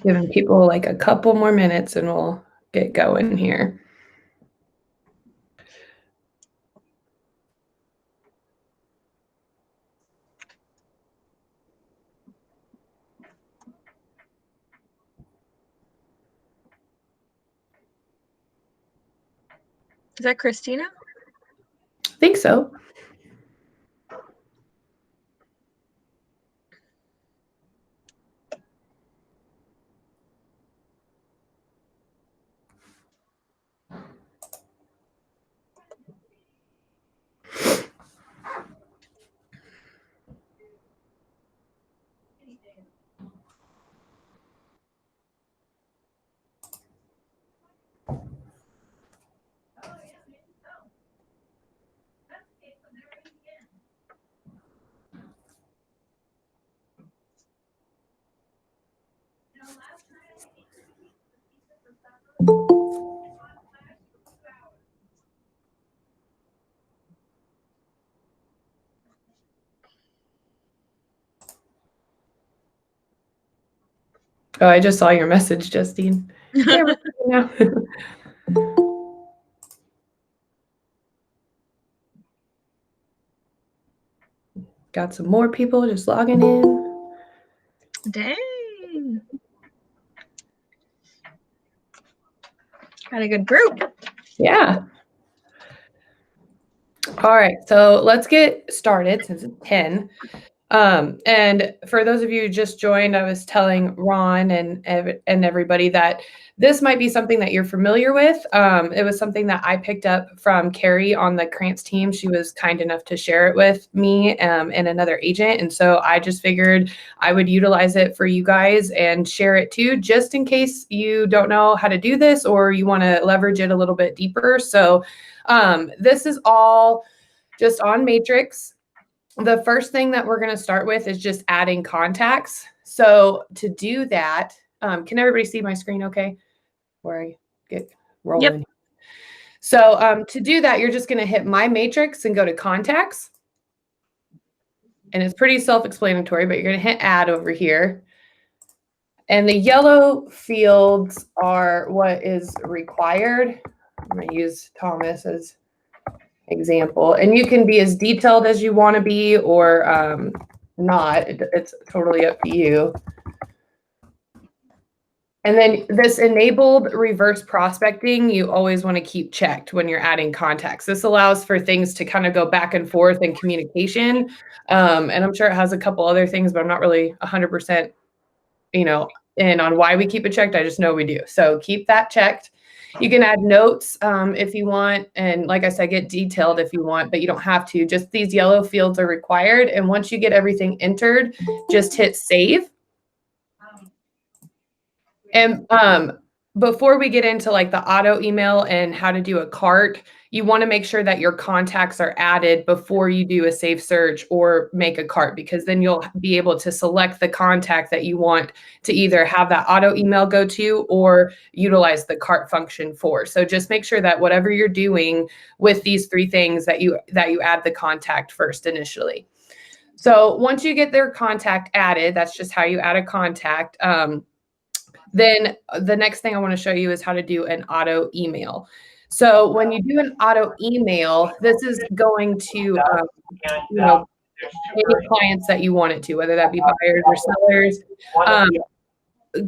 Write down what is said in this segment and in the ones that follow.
Giving people like a couple more minutes and we'll get going here. Is that Christina? I think so. Oh, I just saw your message, Justine. Yeah, we're now. Got some more people just logging in. Dang. Got a good group. Yeah. All right, so let's get started since it's 10. And for those of you who just joined, I was telling Ron and everybody that this might be something that you're familiar with. It was something that I picked up from Carrie on the Krantz team. She was kind enough to share it with me and another agent. And so I just figured I would utilize it for you guys and share it too, just in case you don't know how to do this or you want to leverage it a little bit deeper. So this is all just on Matrix. The first thing that we're going to start with is just adding contacts. So to do that, can everybody see my screen okay? Where I get rolling. Yep. So to do that, you're just going to hit My Matrix and go to Contacts. And it's pretty self-explanatory, but you're going to hit Add over here. And the yellow fields are what is required. I'm going to use Thomas as example, and you can be as detailed as you want to be or not. It's totally up to you. And then this enabled reverse prospecting, you always want to keep checked when you're adding contacts. This allows for things to kind of go back and forth in communication. And I'm sure it has a couple other things, but I'm not really 100%, in on why we keep it checked. I just know we do. So keep that checked. You can add notes if you want. And like I said, get detailed if you want, but you don't have to. Just these yellow fields are required. And once you get everything entered, just hit save. And before we get into like the auto email and how to do a cart, you want to make sure that your contacts are added before you do a safe search or make a cart, because then you'll be able to select the contact that you want to either have that auto email go to or utilize the cart function for. So just make sure that whatever you're doing with these three things that you add the contact first initially. So once you get their contact added, that's just how you add a contact. Then the next thing I want to show you is how to do an auto email. So when you do an auto email, this is going to, any clients that you want it to, whether that be buyers or sellers.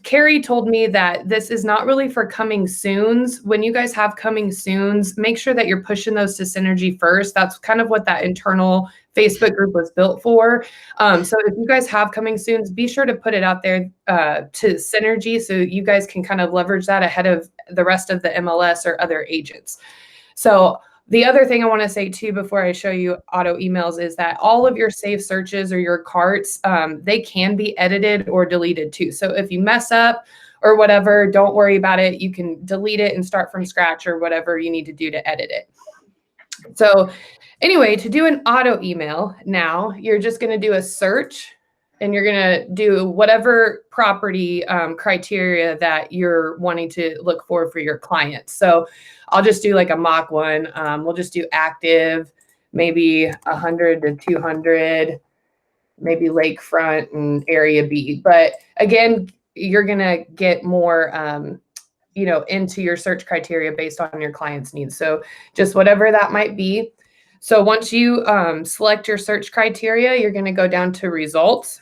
Carrie told me that this is not really for coming soons. When you guys have coming soons, make sure that you're pushing those to Synergy first. That's kind of what that internal Facebook group was built for. So if you guys have coming soons, be sure to put it out there to Synergy so you guys can kind of leverage that ahead of the rest of the MLS or other agents. So the other thing I want to say too, before I show you auto emails, is that all of your safe searches or your carts, they can be edited or deleted too. So if you mess up or whatever, don't worry about it. You can delete it and start from scratch or whatever you need to do to edit it. So anyway, to do an auto email now, you're just going to do a search and you're going to do whatever property criteria that you're wanting to look for your clients. So I'll just do like a mock one. We'll just do active, maybe 100 to 200, maybe lakefront and area B. But again, you're going to get more, into your search criteria based on your client's needs. So just whatever that might be. So once you select your search criteria, you're going to go down to results.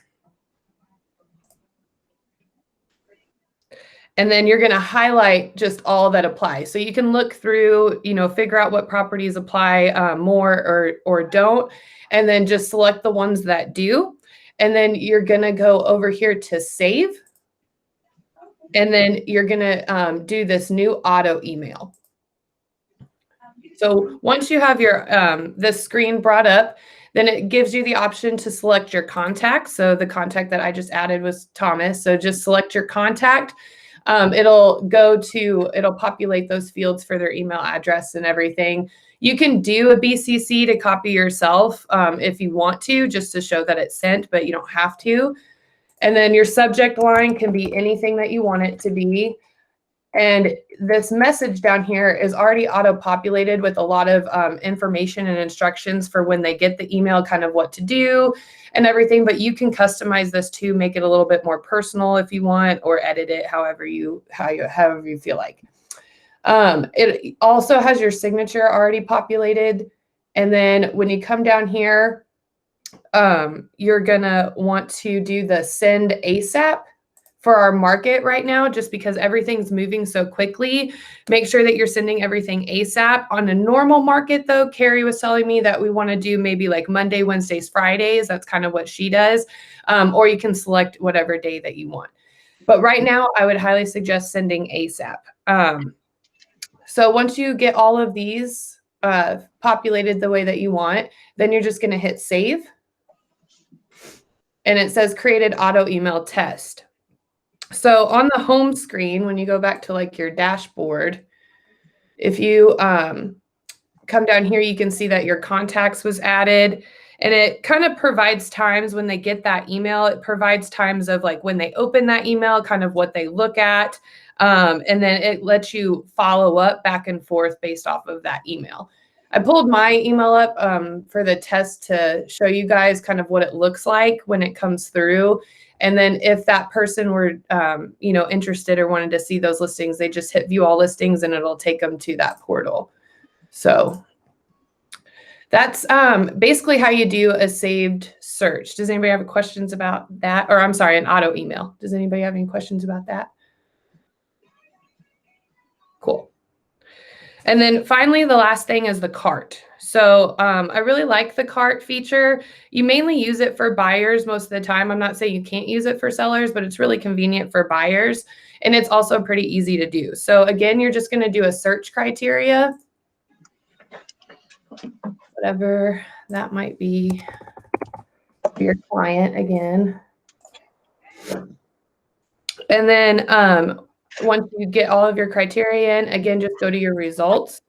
And then you're going to highlight just all that apply. So you can look through, figure out what properties apply more or don't, and then just select the ones that do. And then you're going to go over here to save. And then you're going to do this new auto email. So once you have your this screen brought up, then it gives you the option to select your contact. So the contact that I just added was Thomas. So just select your contact. It'll populate those fields for their email address and everything. You can do a BCC to copy yourself if you want to, just to show that it's sent, but you don't have to. And then your subject line can be anything that you want it to be. And this message down here is already auto-populated with a lot of information and instructions for when they get the email, kind of what to do and everything. But you can customize this to make it a little bit more personal if you want, or edit it however you feel like. It also has your signature already populated. And then when you come down here, you're gonna want to do the send ASAP for our market right now, just because everything's moving so quickly. Make sure that you're sending everything ASAP. On a normal market though, Carrie was telling me that we want to do maybe like Monday, Wednesdays, Fridays. That's kind of what she does. Or you can select whatever day that you want. But right now I would highly suggest sending ASAP. So once you get all of these populated the way that you want, then you're just going to hit save. And it says created auto email test. So on the home screen, when you go back to like your dashboard, if you come down here, you can see that your contacts was added, and it kind of provides times when they get that email. It provides times of like when they open that email, kind of what they look at. And then it lets you follow up back and forth based off of that email. I pulled my email up for the test to show you guys kind of what it looks like when it comes through. And then if that person were, interested or wanted to see those listings, they just hit view all listings and it'll take them to that portal. So that's basically how you do a saved search. Does anybody have questions about that? Or I'm sorry, an auto email. Does anybody have any questions about that? Cool. And then finally, the last thing is the cart. So I really like the cart feature. You mainly use it for buyers most of the time. I'm not saying you can't use it for sellers, but it's really convenient for buyers. And it's also pretty easy to do. So again, you're just going to do a search criteria, whatever that might be for your client again. And then once you get all of your criteria in, again, just go to your results.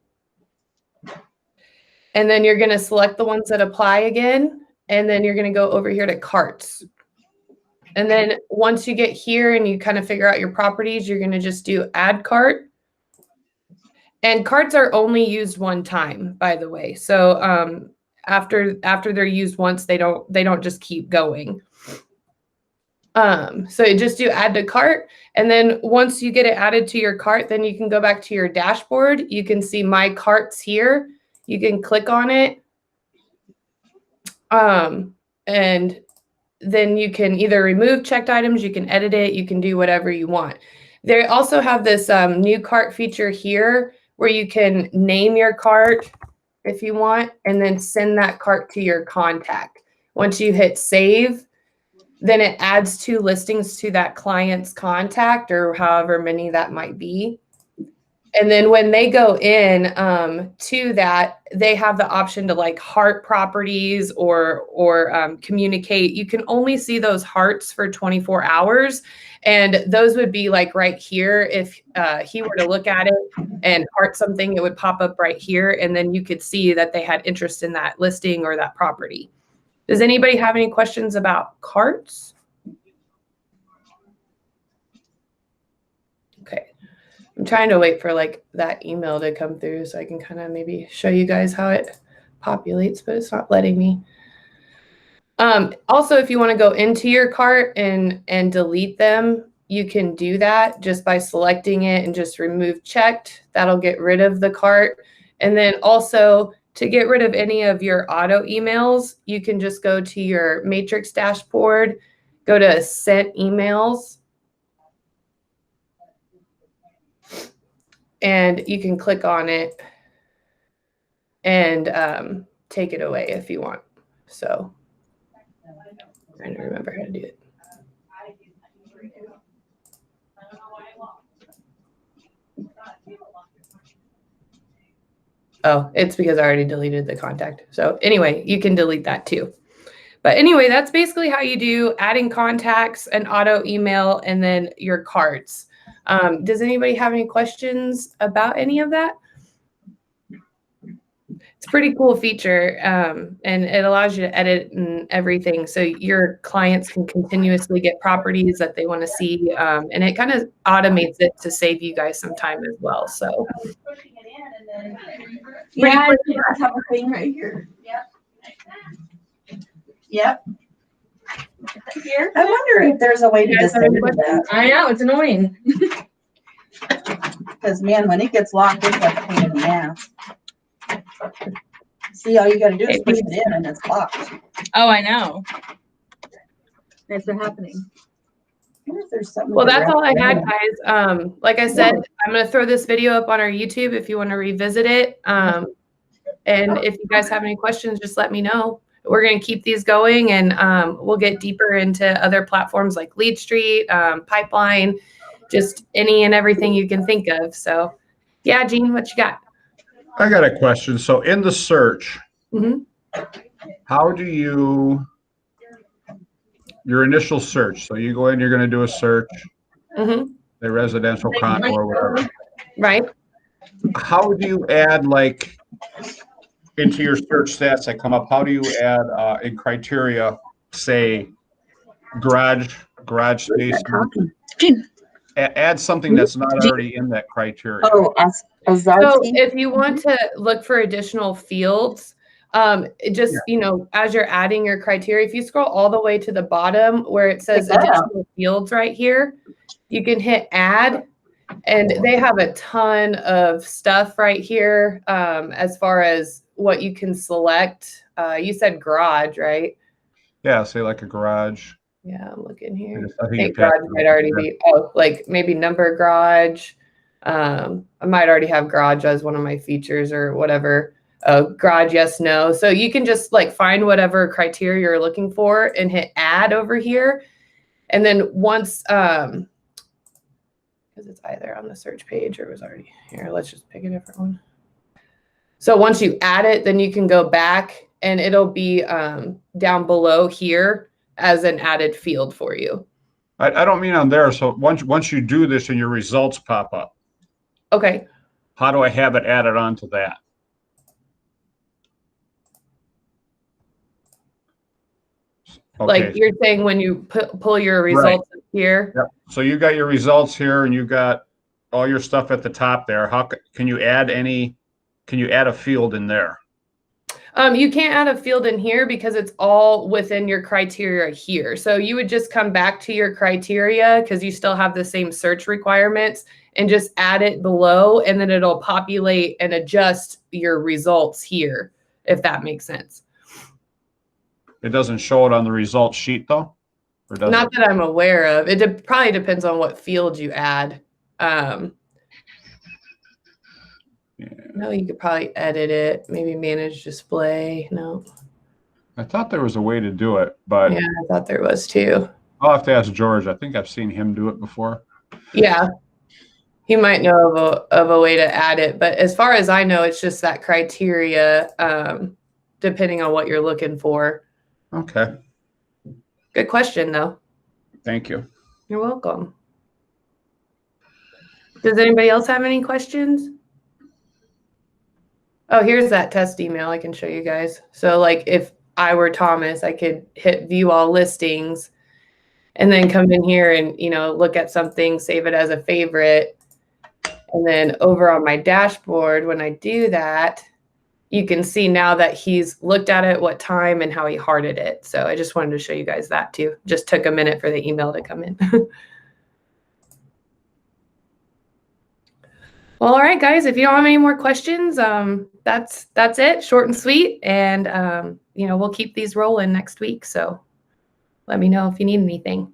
And then you're going to select the ones that apply again. And then you're going to go over here to carts. And then once you get here and you kind of figure out your properties, you're going to just do add cart. And carts are only used one time, by the way. So after they're used once, they don't just keep going. So you just do add to cart. And then once you get it added to your cart, then you can go back to your dashboard. You can see my carts here. You can click on it. And then you can either remove checked items, you can edit it, you can do whatever you want. They also have this new cart feature here where you can name your cart if you want, and then send that cart to your contact. Once you hit save, then it adds 2 listings to that client's contact, or however many that might be. And then when they go in to that, they have the option to like heart properties or communicate. You can only see those hearts for 24 hours. And those would be like right here. If he were to look at it and heart something, it would pop up right here. And then you could see that they had interest in that listing or that property. Does anybody have any questions about carts? Okay. I'm trying to wait for like that email to come through so I can kind of maybe show you guys how it populates, but it's not letting me. Also, if you want to go into your cart and delete them, you can do that just by selecting it and just remove checked. That'll get rid of the cart. And then also to get rid of any of your auto emails, you can just go to your matrix dashboard, go to sent emails, and you can click on it and take it away if you want. So I'm trying to remember how to do it. Oh, it's because I already deleted the contact. So anyway, you can delete that too. But anyway, that's basically how you do adding contacts, an auto email, and then your cards. Does anybody have any questions about any of that? It's a pretty cool feature, and it allows you to edit and everything, so your clients can continuously get properties that they want to see, and it kind of automates it to save you guys some time as well. So, yeah, I have a thing right here. Yep. Here. I wonder if there's a way to disable that. I know, it's annoying. Because man, when it gets locked, it's like a pain in the ass. See, all you gotta do is push it in and it's locked. Oh, I know. It's been happening. Well, that's all I had, guys. Like I said, I'm going to throw this video up on our YouTube if you want to revisit it. And if you guys have any questions, just let me know. We're going to keep these going, and we'll get deeper into other platforms like Lead Street, Pipeline, just any and everything you can think of. So, yeah, Jean, what you got? I got a question. So in the search, how do you, your initial search, so you go in, you're going to do a search, the residential condo or whatever. Right. How do you add, like, into your search stats that come up, how do you add in criteria, say, garage space? Add something that's not already in that criteria. Oh, so if you want to look for additional fields, just, you know, as you're adding your criteria, if you scroll all the way to the bottom where it says additional fields right here, you can hit add, and they have a ton of stuff right here as far as what you can select. You said garage, right? Yeah, say like a garage. Yeah, I'm looking here. I I think garage might already be, like maybe number garage. I might already have garage as one of my features or whatever. Garage, yes, no. So you can just like find whatever criteria you're looking for and hit add over here. And then once, because it's either on the search page or it was already here, let's just pick a different one. So once you add it, then you can go back and it'll be down below here as an added field for you. I don't mean on there. So once you do this and your results pop up. Okay. How do I have it added onto that? Okay. Like you're saying when you pull your results here. Yep. So you got your results here and you got all your stuff at the top there. How can you add can you add a field in there? You can't add a field in here because it's all within your criteria here. So you would just come back to your criteria because you still have the same search requirements and just add it below, and then it'll populate and adjust your results here, if that makes sense. It doesn't show it on the results sheet though? Or does Not that I'm aware of. It probably depends on what field you add. No, you could probably edit it. Maybe manage display. No. I thought there was a way to do it, but yeah, I thought there was too. I'll have to ask George. I think I've seen him do it before. Yeah. He might know of a way to add it, but as far as I know, it's just that criteria, depending on what you're looking for. Okay. Good question, though. Thank you. You're welcome. Does anybody else have any questions? Oh, here's that test email I can show you guys. So like if I were Thomas, I could hit view all listings and then come in here and, you know, look at something, save it as a favorite. And then over on my dashboard, when I do that, you can see now that he's looked at it, what time and how he hearted it. So I just wanted to show you guys that too. Just took a minute for the email to come in. Well, all right, guys, if you don't have any more questions, that's it, short and sweet. And, we'll keep these rolling next week. So let me know if you need anything.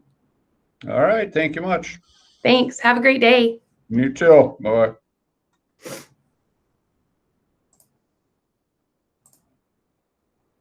All right. Thank you much. Thanks. Have a great day. You too. Bye.